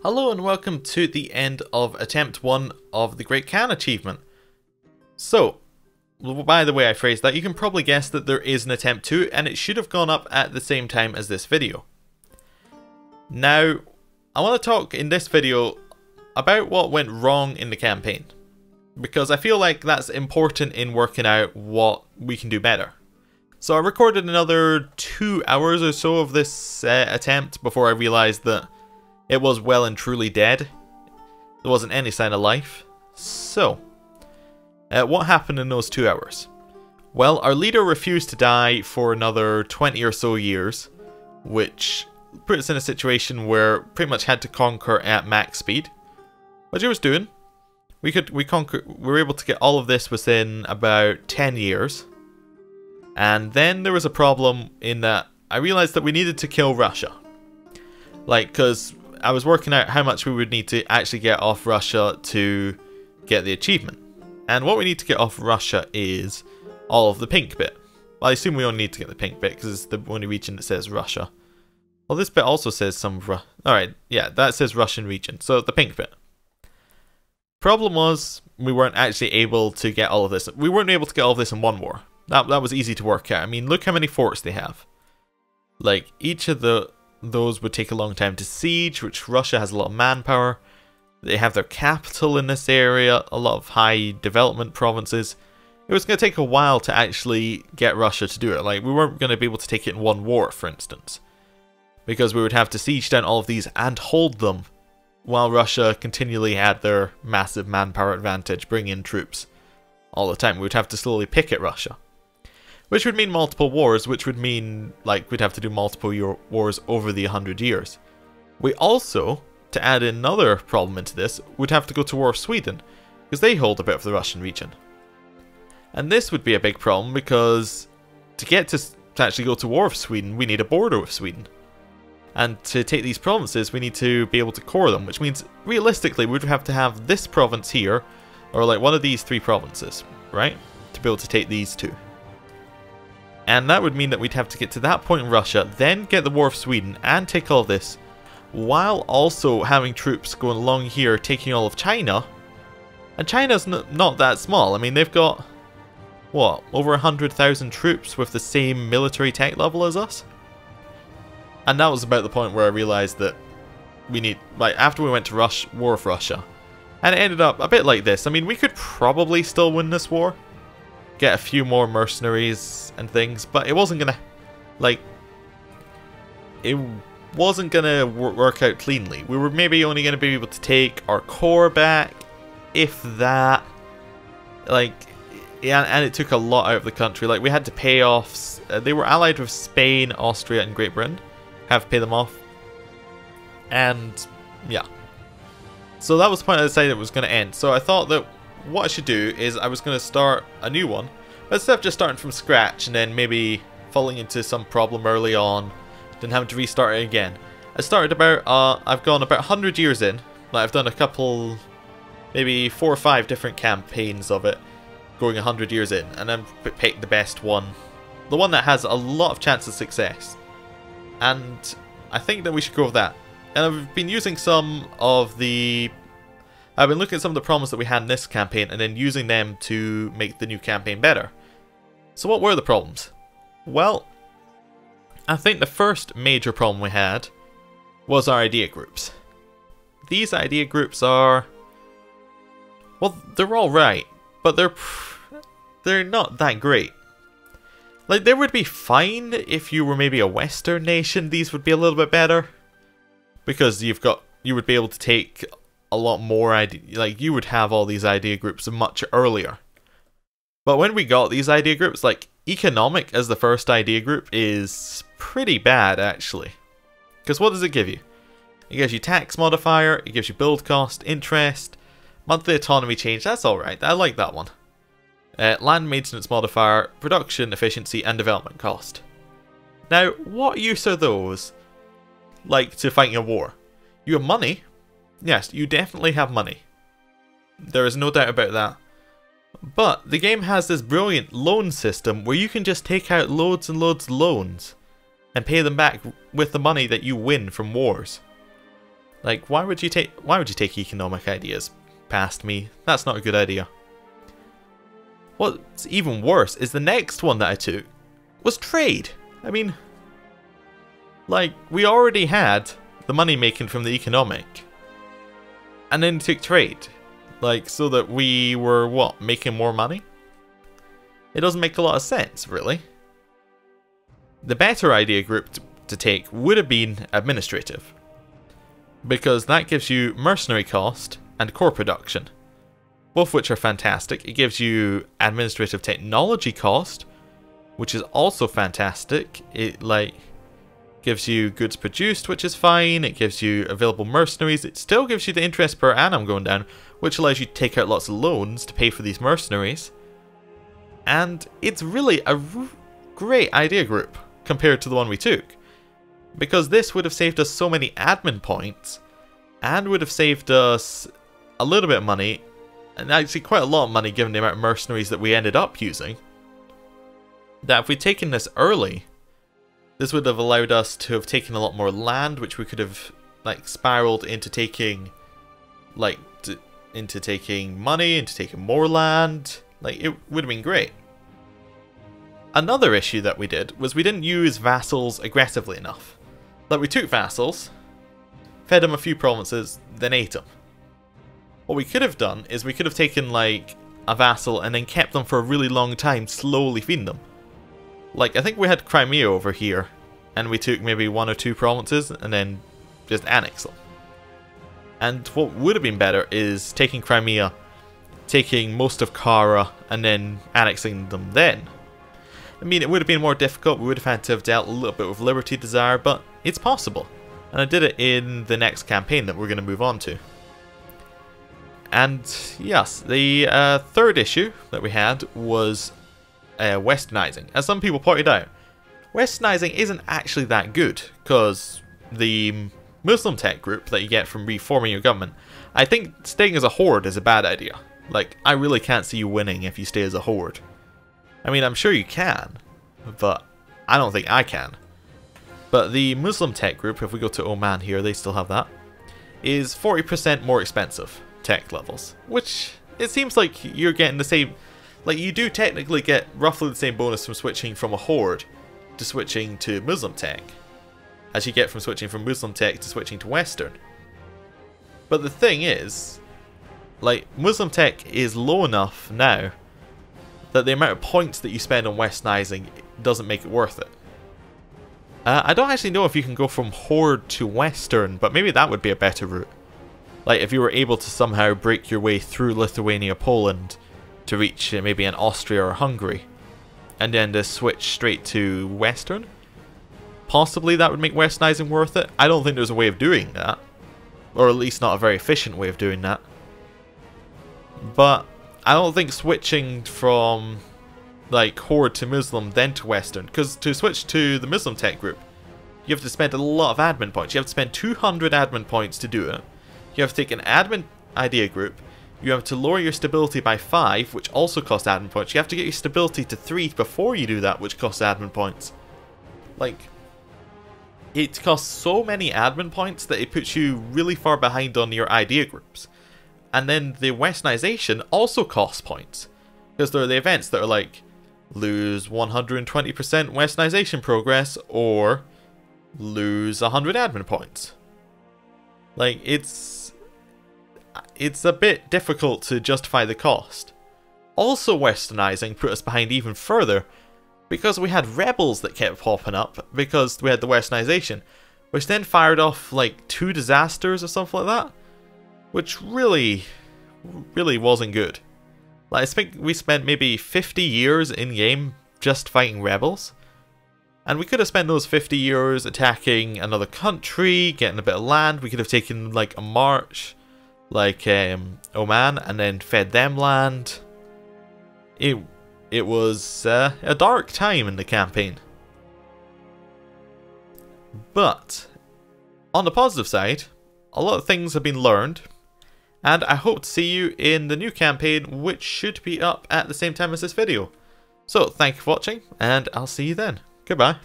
Hello and welcome to the end of attempt 1 of the Great Khan achievement. So, by the way I phrased that, you can probably guess that there is an attempt 2 and it should have gone up at the same time as this video. Now, I want to talk in this video about what went wrong in the campaign, because I feel like that's important in working out what we can do better. So I recorded another 2 hours or so of this attempt before I realised that it was well and truly dead. There wasn't any sign of life. So, what happened in those 2 hours? Well, our leader refused to die for another 20 or so years, which put us in a situation where pretty much had to conquer at max speed, which he was doing. We were able to get all of this within about 10 years. And then there was a problem in that I realized that we needed to kill Russia. Like, because I was working out how much we would need to actually get off Russia to get the achievement. And what we need to get off Russia is all of the pink bit. Well, I assume we only need to get the pink bit because it's the only region that says Russia. Well, this bit also says some Alright, yeah, that says Russian region. So the pink bit. Problem was, we weren't actually able to get all of this. We weren't able to get all of this in one war. That was easy to work out. I mean, look how many forts they have. Like, each of those would take a long time to siege, which Russia has a lot of manpower. They have their capital in this area, a lot of high development provinces. It was going to take a while to actually get Russia to do it. Like, we weren't going to be able to take it in one war, for instance, because we would have to siege down all of these and hold them while Russia continually had their massive manpower advantage, bring in troops all the time. We would have to slowly pick at Russia, which would mean multiple wars, which would mean, like, we'd have to do multiple wars over the 100 years. We also, to add another problem into this, would have to go to war with Sweden, because they hold a bit of the Russian region. And this would be a big problem, because to get to actually go to war with Sweden, we need a border with Sweden. And to take these provinces, we need to be able to core them, which means, realistically, we'd have to have this province here, or like one of these 3 provinces, right? To be able to take these 2. And that would mean that we'd have to get to that point in Russia, then get the war of Sweden, and take all of this, while also having troops going along here, taking all of China. And China's not that small. I mean, they've got, what, over 100,000 troops with the same military tech level as us? And that was about the point where I realised that we need, like, after we went to war with Russia, and it ended up a bit like this. I mean, we could probably still win this war, get a few more mercenaries and things, but it wasn't gonna, like, it wasn't gonna work out cleanly. We were maybe only gonna be able to take our core back, if that. Like, yeah, and it took a lot out of the country. Like, we had to pay off, they were allied with Spain, Austria and Great Britain, have to pay them off, and yeah. So that was the point I decided it was going to end. So I thought that what I should do is I was going to start a new one, but instead of just starting from scratch and then maybe falling into some problem early on, then having to restart it again. I started about, I've gone about 100 years in. Like, I've done a couple, maybe 4 or 5 different campaigns of it, going 100 years in, and then picked the best one. The one that has a lot of chance of success. And I think that we should go with that. And I've been using some of the... I've been looking at some of the problems that we had in this campaign and then using them to make the new campaign better. So what were the problems? Well, I think the first major problem we had was our idea groups. These idea groups are... well, they're alright, but they're not that great. Like, they would be fine if you were maybe a Western nation. These would be a little bit better, because you would be able to take a lot more idea, like, you would have all these idea groups much earlier. But when we got these idea groups, like, economic as the first idea group is pretty bad, actually. Because what does it give you? It gives you tax modifier, it gives you build cost, interest, monthly autonomy change. That's alright, I like that one. Land maintenance modifier, production efficiency and development cost. Now, what use are those, like, to fighting a war? You have money. Yes, you definitely have money. There is no doubt about that. But the game has this brilliant loan system where you can just take out loads and loads of loans and pay them back with the money that you win from wars. Like, why would you take economic ideas past me? That's not a good idea. What's even worse is the next one that I took was trade. I mean, like, we already had the money making from the economic, and then took trade, like, so that we were, what, making more money? It doesn't make a lot of sense, really. The better idea group to take would have been administrative, because that gives you mercenary cost and core production, both which are fantastic. It gives you administrative technology cost, which is also fantastic. It, like, gives you goods produced, which is fine. It gives you available mercenaries. It still gives you the interest per annum going down, which allows you to take out lots of loans to pay for these mercenaries. And it's really a great idea group compared to the one we took, because this would have saved us so many admin points, and would have saved us a little bit of money, and actually quite a lot of money given the amount of mercenaries that we ended up using, that if we'd taken this early, this would have allowed us to have taken a lot more land, which we could have, like, spiraled into taking, like, into taking money, into taking more land. Like, it would have been great. Another issue that we did was we didn't use vassals aggressively enough. Like, we took vassals, fed them a few provinces, then ate them. What we could have done is we could have taken, like, a vassal and then kept them for a really long time, slowly feeding them. Like, I think we had Crimea over here, and we took maybe 1 or 2 provinces and then just annexed them. And what would have been better is taking Crimea, taking most of Kara, and then annexing them then. I mean, it would have been more difficult. We would have had to have dealt a little bit with Liberty Desire, but it's possible. And I did it in the next campaign that we're going to move on to. And yes, the third issue that we had was westernizing. As some people pointed out, westernizing isn't actually that good, because the Muslim tech group that you get from reforming your government, I think staying as a horde is a bad idea. Like, I really can't see you winning if you stay as a horde. I mean, I'm sure you can, but I don't think I can. But the Muslim tech group, if we go to Oman here, they still have that, is 40% more expensive tech levels, which it seems like you're getting the same. Like, you do technically get roughly the same bonus from switching from a horde to switching to Muslim tech as you get from switching from Muslim tech to switching to Western. But the thing is, like, Muslim tech is low enough now that the amount of points that you spend on westernizing doesn't make it worth it. I don't actually know if you can go from horde to Western, but maybe that would be a better route. Like, if you were able to somehow break your way through Lithuania, Poland, to reach maybe an Austria or Hungary, and then to switch straight to Western. Possibly that would make westernizing worth it. I don't think there's a way of doing that, or at least not a very efficient way of doing that. But I don't think switching from, like, horde to Muslim then to Western, because to switch to the Muslim tech group, you have to spend a lot of admin points. You have to spend 200 admin points to do it. You have to take an admin idea group. You have to lower your stability by 5, which also costs admin points. You have to get your stability to 3 before you do that, which costs admin points. Like, it costs so many admin points that it puts you really far behind on your idea groups. And then the westernization also costs points, because there are the events that are like, lose 120% westernization progress, or lose 100 admin points. Like, it's a bit difficult to justify the cost. Also, westernizing put us behind even further, because we had rebels that kept popping up because we had the westernization, which then fired off like 2 disasters or something like that, which really wasn't good. Like, I think we spent maybe 50 years in game just fighting rebels, and we could have spent those 50 years attacking another country, getting a bit of land. We could have taken like a march, like Oman, and then fed them land. It was a dark time in the campaign. But on the positive side, a lot of things have been learned, and I hope to see you in the new campaign, which should be up at the same time as this video. So thank you for watching, and I'll see you then. Goodbye.